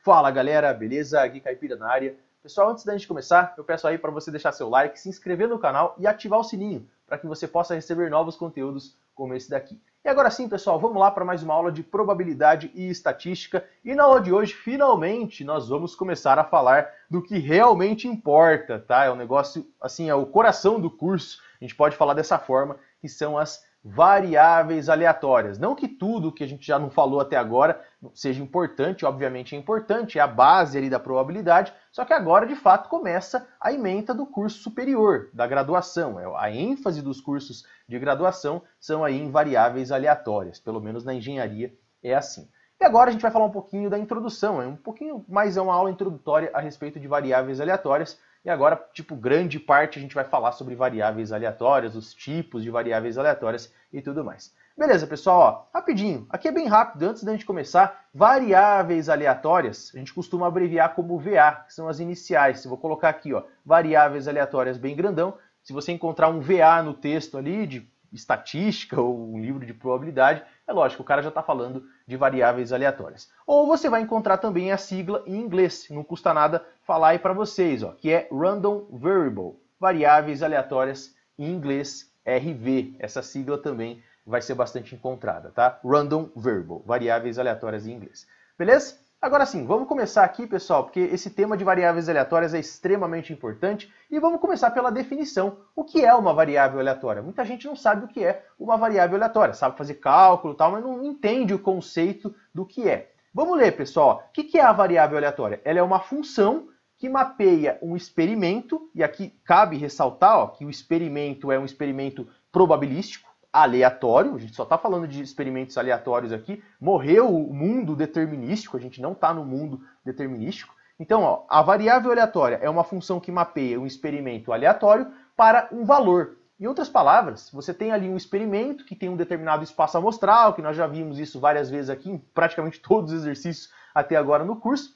Fala galera, beleza? Gui Caipira na área. Pessoal, antes da gente começar, eu peço aí para você deixar seu like, se inscrever no canal e ativar o sininho para que você possa receber novos conteúdos como esse daqui. E agora sim, pessoal, vamos lá para mais uma aula de probabilidade e estatística. E na aula de hoje, finalmente, nós vamos começar a falar do que realmente importa, tá? É um negócio, assim, é o coração do curso, a gente pode falar dessa forma, que são as variáveis aleatórias. Não que tudo que a gente já não falou até agora seja importante, obviamente é importante, é a base ali da probabilidade, só que agora de fato começa a ementa do curso superior, da graduação. A ênfase dos cursos de graduação são aí em variáveis aleatórias, pelo menos na engenharia é assim. E agora a gente vai falar um pouquinho da introdução, um pouquinho mais, é uma aula introdutória a respeito de variáveis aleatórias. E agora, tipo, grande parte a gente vai falar sobre variáveis aleatórias, os tipos de variáveis aleatórias e tudo mais. Beleza, pessoal? Ó, rapidinho, aqui é bem rápido, antes da gente começar, variáveis aleatórias, a gente costuma abreviar como VA, que são as iniciais. Eu vou colocar aqui, ó, variáveis aleatórias bem grandão. Se você encontrar um VA no texto ali de estatística ou um livro de probabilidade, é lógico, o cara já está falando de variáveis aleatórias. Ou você vai encontrar também a sigla em inglês, não custa nada falar aí para vocês, ó, que é Random Variable, variáveis aleatórias em inglês, RV. Essa sigla também vai ser bastante encontrada, tá? Random Variable, variáveis aleatórias em inglês. Beleza? Agora sim, vamos começar aqui, pessoal, porque esse tema de variáveis aleatórias é extremamente importante e vamos começar pela definição. O que é uma variável aleatória? Muita gente não sabe o que é uma variável aleatória, sabe fazer cálculo e tal, mas não entende o conceito do que é. Vamos ler, pessoal. O que é a variável aleatória? Ela é uma função que mapeia um experimento, e aqui cabe ressaltar ó, que o experimento é um experimento probabilístico, aleatório, a gente só está falando de experimentos aleatórios aqui, morreu o mundo determinístico, a gente não está no mundo determinístico. Então, ó, a variável aleatória é uma função que mapeia um experimento aleatório para um valor. Em outras palavras, você tem ali um experimento que tem um determinado espaço amostral, que nós já vimos isso várias vezes aqui, em praticamente todos os exercícios até agora no curso.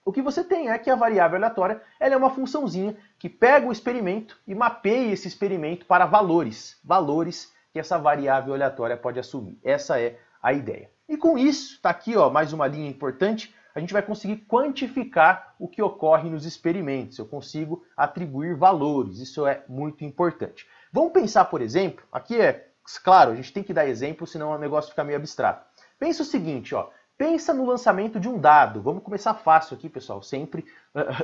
O que você tem é que a variável aleatória ela é uma funçãozinha que pega o experimento e mapeia esse experimento para valores que essa variável aleatória pode assumir. Essa é a ideia. E com isso, está aqui ó, mais uma linha importante, a gente vai conseguir quantificar o que ocorre nos experimentos. Eu consigo atribuir valores, isso é muito importante. Vamos pensar, por exemplo, aqui é claro, a gente tem que dar exemplo, senão o negócio fica meio abstrato. Pensa o seguinte, ó, pensa no lançamento de um dado. Vamos começar fácil aqui, pessoal, sempre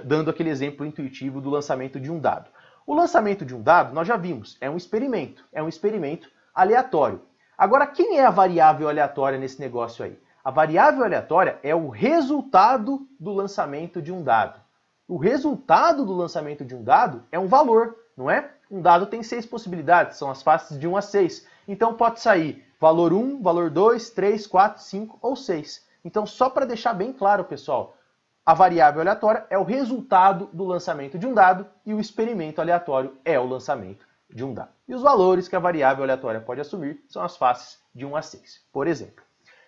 dando aquele exemplo intuitivo do lançamento de um dado. O lançamento de um dado, nós já vimos, é um experimento aleatório. Agora, quem é a variável aleatória nesse negócio aí? A variável aleatória é o resultado do lançamento de um dado. O resultado do lançamento de um dado é um valor, não é? Um dado tem 6 possibilidades, são as faces de 1 a 6. Então pode sair valor 1, valor 2, 3, 4, 5 ou 6. Então só para deixar bem claro, pessoal, a variável aleatória é o resultado do lançamento de um dado e o experimento aleatório é o lançamento de um dado. E os valores que a variável aleatória pode assumir são as faces de 1 a 6, por exemplo.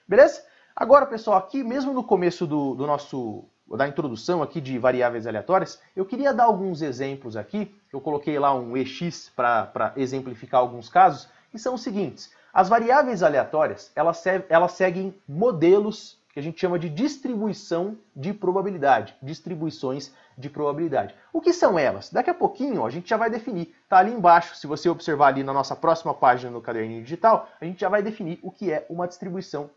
Beleza? Agora, pessoal, aqui mesmo no começo da introdução aqui de variáveis aleatórias, eu queria dar alguns exemplos aqui. Eu coloquei lá um EX para exemplificar alguns casos, que são os seguintes. As variáveis aleatórias, elas seguem modelos que a gente chama de distribuição de probabilidade, distribuições de probabilidade. O que são elas? Daqui a pouquinho ó, a gente já vai definir, tá ali embaixo, se você observar ali na nossa próxima página no caderninho digital, a gente já vai definir o que é uma distribuição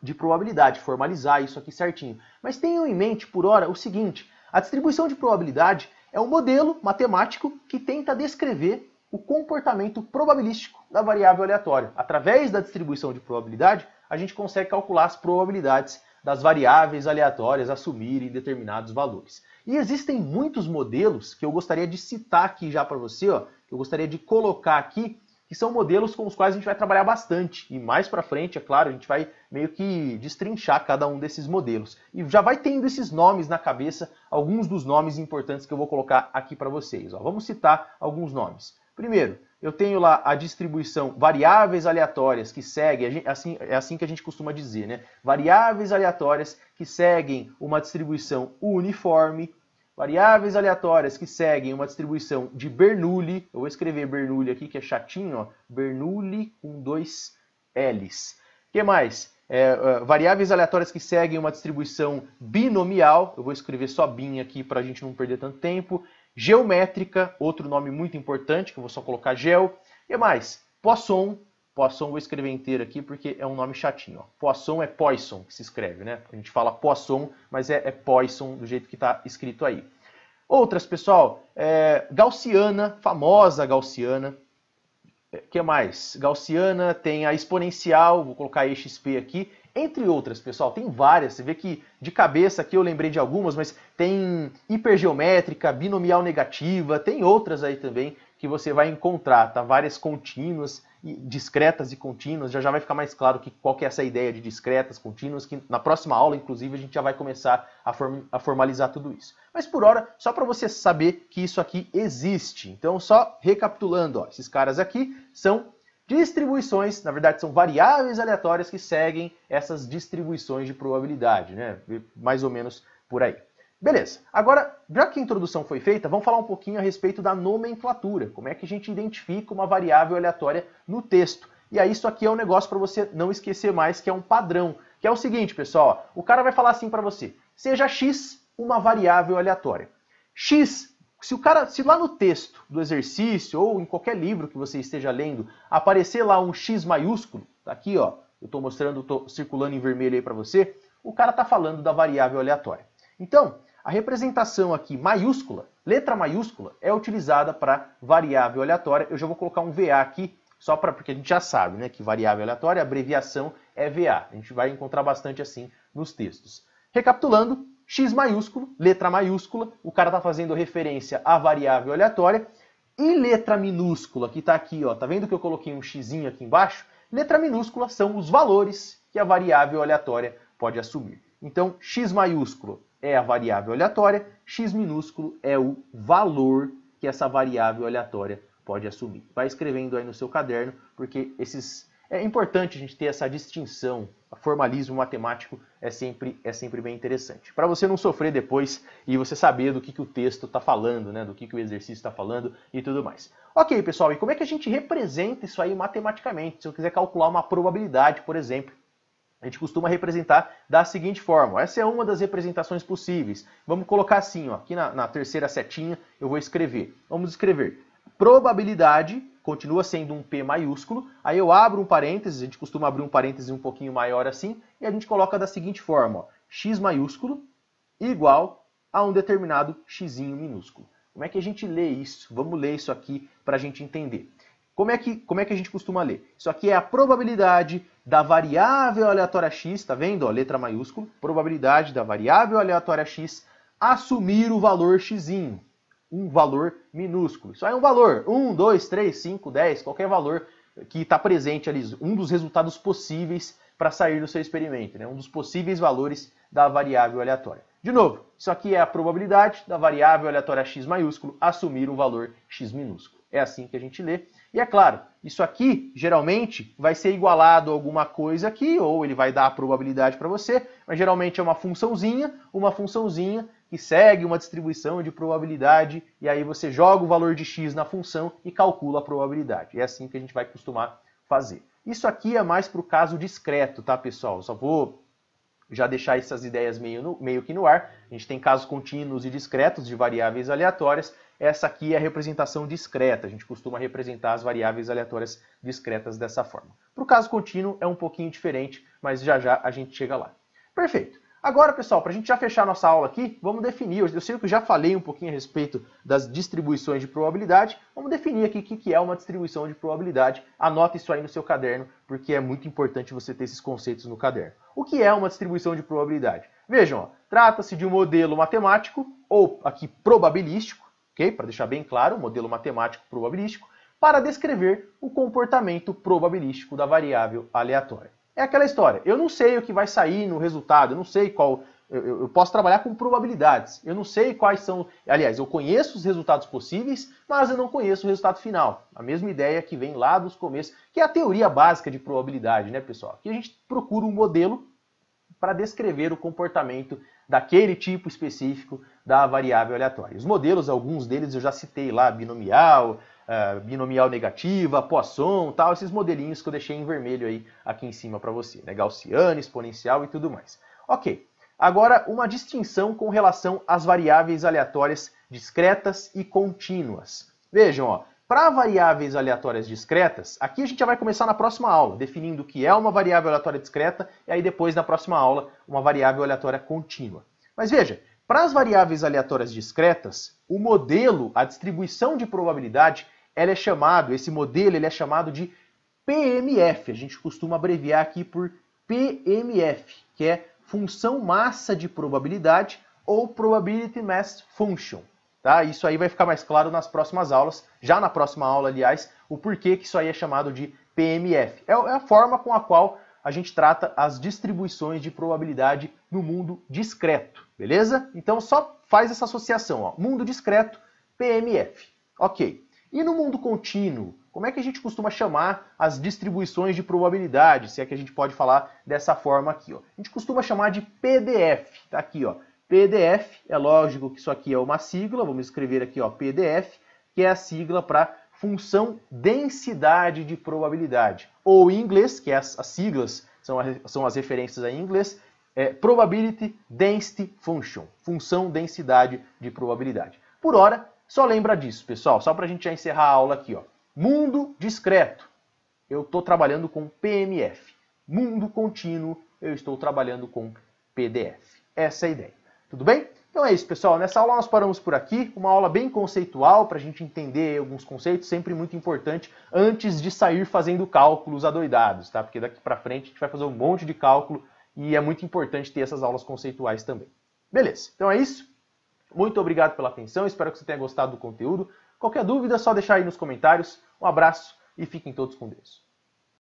de probabilidade, formalizar isso aqui certinho. Mas tenham em mente, por hora, o seguinte, a distribuição de probabilidade é um modelo matemático que tenta descrever o comportamento probabilístico da variável aleatória. Através da distribuição de probabilidade, a gente consegue calcular as probabilidades das variáveis aleatórias assumirem determinados valores. E existem muitos modelos que eu gostaria de citar aqui já para você, ó, que eu gostaria de colocar aqui, que são modelos com os quais a gente vai trabalhar bastante. E mais para frente, é claro, a gente vai meio que destrinchar cada um desses modelos. E já vai tendo esses nomes na cabeça, alguns dos nomes importantes que eu vou colocar aqui para vocês. Ó. Vamos citar alguns nomes. Primeiro, eu tenho lá a distribuição variáveis aleatórias que seguem, é assim que a gente costuma dizer, né? Variáveis aleatórias que seguem uma distribuição uniforme, variáveis aleatórias que seguem uma distribuição de Bernoulli. Eu vou escrever Bernoulli aqui, que é chatinho, ó. Bernoulli com 2 L's. O que mais? variáveis aleatórias que seguem uma distribuição binomial, eu vou escrever só bin aqui para a gente não perder tanto tempo. Geométrica, outro nome muito importante, que eu vou só colocar gel. E mais, Poisson. Poisson vou escrever inteiro aqui porque é um nome chatinho. Ó. Poisson é Poisson que se escreve, né? A gente fala Poisson, mas é Poisson do jeito que está escrito aí. Outras, pessoal, gaussiana, famosa gaussiana. Que mais? Gaussiana, tem a exponencial, vou colocar exp aqui, entre outras, pessoal, tem várias. Você vê que de cabeça aqui eu lembrei de algumas, mas tem hipergeométrica, binomial negativa, tem outras aí também que você vai encontrar, tá? Várias contínuas, discretas e contínuas, já vai ficar mais claro qual que é essa ideia de discretas, contínuas, que na próxima aula, inclusive, a gente já vai começar a formalizar tudo isso. Mas por hora, só para você saber que isso aqui existe. Então, só recapitulando, ó, esses caras aqui são distribuições, na verdade são variáveis aleatórias que seguem essas distribuições de probabilidade, né? Mais ou menos por aí. Beleza, agora, já que a introdução foi feita, vamos falar um pouquinho a respeito da nomenclatura. Como é que a gente identifica uma variável aleatória no texto. E aí isso aqui é um negócio para você não esquecer mais, que é um padrão. Que é o seguinte, pessoal, ó, o cara vai falar assim para você, seja x uma variável aleatória. X, se lá no texto do exercício ou em qualquer livro que você esteja lendo, aparecer lá um x maiúsculo, tá aqui, ó, eu estou mostrando, estou circulando em vermelho aí para você, o cara está falando da variável aleatória. Então, a representação aqui maiúscula, letra maiúscula, é utilizada para variável aleatória. Eu já vou colocar um VA aqui, só porque a gente já sabe, né, que variável aleatória, a abreviação é VA. A gente vai encontrar bastante assim nos textos. Recapitulando, x maiúsculo, letra maiúscula, o cara está fazendo referência à variável aleatória. E letra minúscula, que está aqui, ó, tá vendo que eu coloquei um xzinho aqui embaixo? Letra minúscula são os valores que a variável aleatória pode assumir. Então, x maiúsculo é a variável aleatória, x minúsculo é o valor que essa variável aleatória pode assumir. Vai escrevendo aí no seu caderno, porque é importante a gente ter essa distinção. O formalismo matemático é sempre bem interessante. Para você não sofrer depois e você saber do que o texto está falando, né? Do que o exercício está falando e tudo mais. Ok, pessoal, e como é que a gente representa isso aí matematicamente? Se eu quiser calcular uma probabilidade, por exemplo, a gente costuma representar da seguinte forma. Essa é uma das representações possíveis. Vamos colocar assim, ó, aqui na terceira setinha eu vou escrever. Vamos escrever probabilidade, continua sendo um P maiúsculo, aí eu abro um parênteses, a gente costuma abrir um parênteses um pouquinho maior assim, e a gente coloca da seguinte forma, ó, x maiúsculo igual a um determinado xzinho minúsculo. Como é que a gente lê isso? Vamos ler isso aqui para a gente entender. Como é que a gente costuma ler? Isso aqui é a probabilidade da variável aleatória x, tá vendo? Ó, letra maiúscula, probabilidade da variável aleatória x assumir o valor xzinho, um valor minúsculo. Isso aí é um valor, 1, 2, 3, 5, 10, qualquer valor que está presente ali, um dos resultados possíveis para sair do seu experimento, né? Um dos possíveis valores da variável aleatória. De novo, isso aqui é a probabilidade da variável aleatória x maiúsculo assumir um valor x minúsculo. É assim que a gente lê. E é claro, isso aqui geralmente vai ser igualado a alguma coisa aqui, ou ele vai dar a probabilidade para você, mas geralmente é uma funçãozinha que segue uma distribuição de probabilidade, e aí você joga o valor de x na função e calcula a probabilidade. É assim que a gente vai costumar fazer. Isso aqui é mais para o caso discreto, tá, pessoal? Só vou já deixar essas ideias meio que no ar. A gente tem casos contínuos e discretos de variáveis aleatórias. Essa aqui é a representação discreta. A gente costuma representar as variáveis aleatórias discretas dessa forma. Para o caso contínuo é um pouquinho diferente, mas já já a gente chega lá. Perfeito. Agora, pessoal, para a gente já fechar nossa aula aqui, vamos definir. Eu sei que eu já falei um pouquinho a respeito das distribuições de probabilidade. Vamos definir aqui o que é uma distribuição de probabilidade. Anota isso aí no seu caderno, porque é muito importante você ter esses conceitos no caderno. O que é uma distribuição de probabilidade? Vejam, trata-se de um modelo matemático, ou aqui probabilístico, ok? Para deixar bem claro, modelo matemático probabilístico, para descrever o comportamento probabilístico da variável aleatória. É aquela história, eu não sei o que vai sair no resultado, eu não sei qual... Eu posso trabalhar com probabilidades, eu não sei quais são... Aliás, eu conheço os resultados possíveis, mas eu não conheço o resultado final. A mesma ideia que vem lá dos começos, que é a teoria básica de probabilidade, né, pessoal? Aqui a gente procura um modelo para descrever o comportamento daquele tipo específico da variável aleatória. Os modelos, alguns deles eu já citei lá, binomial, binomial negativa, Poisson, tal, esses modelinhos que eu deixei em vermelho aí aqui em cima para você, né? Gaussiana, exponencial e tudo mais. Ok, agora uma distinção com relação às variáveis aleatórias discretas e contínuas. Vejam, ó, para variáveis aleatórias discretas, aqui a gente já vai começar na próxima aula, definindo o que é uma variável aleatória discreta, e aí depois, na próxima aula, uma variável aleatória contínua. Mas veja, para as variáveis aleatórias discretas, o modelo, a distribuição de probabilidade, esse modelo ele é chamado de PMF. A gente costuma abreviar aqui por PMF, que é função massa de probabilidade ou Probability Mass Function. Tá? Isso aí vai ficar mais claro nas próximas aulas, já na próxima aula, aliás, o porquê que isso aí é chamado de PMF. É a forma com a qual a gente trata as distribuições de probabilidade no mundo discreto, beleza? Então só faz essa associação, ó, mundo discreto, PMF. Ok. E no mundo contínuo, como é que a gente costuma chamar as distribuições de probabilidade, se é que a gente pode falar dessa forma aqui, ó? A gente costuma chamar de PDF, tá aqui, ó. PDF, é lógico que isso aqui é uma sigla, vamos escrever aqui, ó, PDF, que é a sigla para função densidade de probabilidade. Ou em inglês, que as siglas são as referências aí em inglês, é Probability Density Function, função densidade de probabilidade. Por hora, só lembra disso, pessoal, só para a gente já encerrar a aula aqui, ó. Mundo discreto, eu estou trabalhando com PMF. Mundo contínuo, eu estou trabalhando com PDF. Essa é a ideia. Tudo bem? Então é isso, pessoal. Nessa aula nós paramos por aqui. Uma aula bem conceitual para a gente entender alguns conceitos, sempre muito importante, antes de sair fazendo cálculos adoidados, tá? Porque daqui para frente a gente vai fazer um monte de cálculo e é muito importante ter essas aulas conceituais também. Beleza, então é isso. Muito obrigado pela atenção, espero que você tenha gostado do conteúdo. Qualquer dúvida é só deixar aí nos comentários. Um abraço e fiquem todos com Deus.